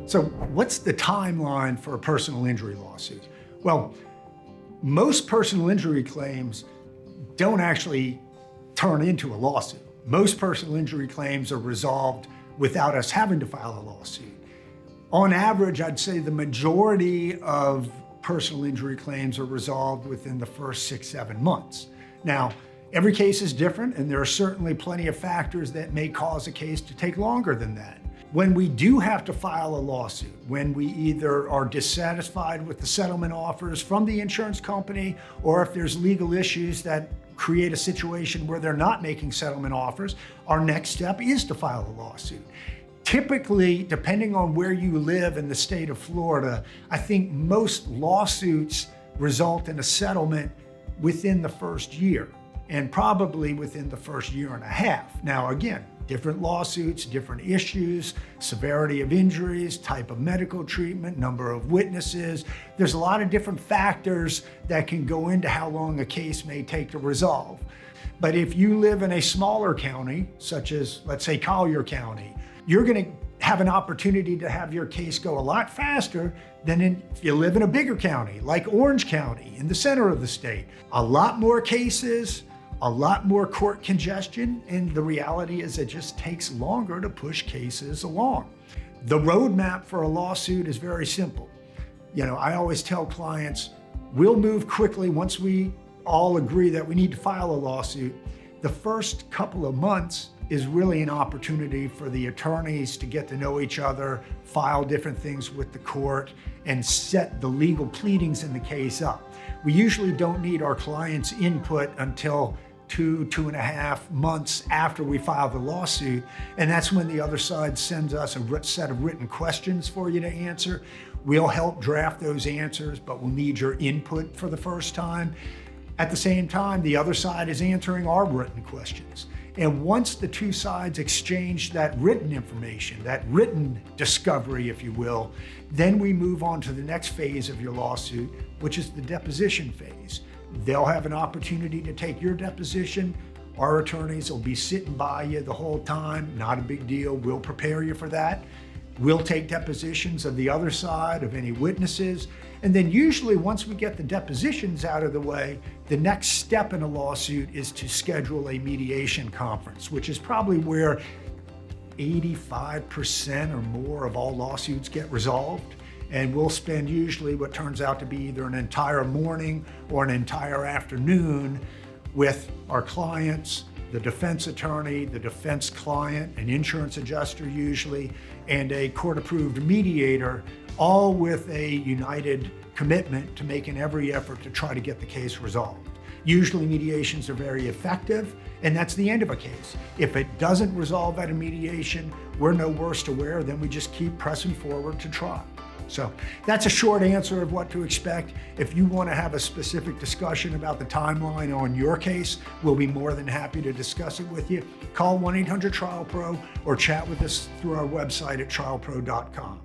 So what's the timeline for a personal injury lawsuit? Well, most personal injury claims don't actually turn into a lawsuit. Most personal injury claims are resolved without us having to file a lawsuit. On average, I'd say the majority of personal injury claims are resolved within the first 6-7 months. Now, every case is different, and there are certainly plenty of factors that may cause a case to take longer than that. When we do have to file a lawsuit, when we either are dissatisfied with the settlement offers from the insurance company, or if there's legal issues that create a situation where they're not making settlement offers, our next step is to file a lawsuit. Typically, depending on where you live in the state of Florida, I think most lawsuits result in a settlement within the first year, and probably within the first year and a half. Now, again, different lawsuits, different issues, severity of injuries, type of medical treatment, number of witnesses. There's a lot of different factors that can go into how long a case may take to resolve. But if you live in a smaller county, such as, let's say, Collier County, you're going to have an opportunity to have your case go a lot faster than if you live in a bigger county, like Orange County, in the center of the state. A lot more cases, a lot more court congestion, and the reality is it just takes longer to push cases along. The roadmap for a lawsuit is very simple. I always tell clients, we'll move quickly once we all agree that we need to file a lawsuit. The first couple of months is really an opportunity for the attorneys to get to know each other, file different things with the court, and set the legal pleadings in the case up. We usually don't need our clients' input until 2.5 months after we file the lawsuit, and that's when the other side sends us a set of written questions for you to answer. We'll help draft those answers, but we'll need your input for the first time. At the same time, the other side is answering our written questions. And once the two sides exchange that written information, that written discovery, if you will, then we move on to the next phase of your lawsuit, which is the deposition phase. They'll have an opportunity to take your deposition. Our attorneys will be sitting by you the whole time, not a big deal. We'll prepare you for that. We'll take depositions of the other side, of any witnesses. And then usually once we get the depositions out of the way, the next step in a lawsuit is to schedule a mediation conference, which is probably where 85% or more of all lawsuits get resolved. And we'll spend usually what turns out to be either an entire morning or an entire afternoon with our clients, the defense attorney, the defense client, an insurance adjuster usually, and a court-approved mediator, all with a united commitment to making every effort to try to get the case resolved. Usually mediations are very effective, and that's the end of a case. If it doesn't resolve at a mediation, we're no worse to wear, then we just keep pressing forward to trial. So that's a short answer of what to expect. If you want to have a specific discussion about the timeline on your case, we'll be more than happy to discuss it with you. Call 1-800-TRIAL-PRO or chat with us through our website at trialpro.com.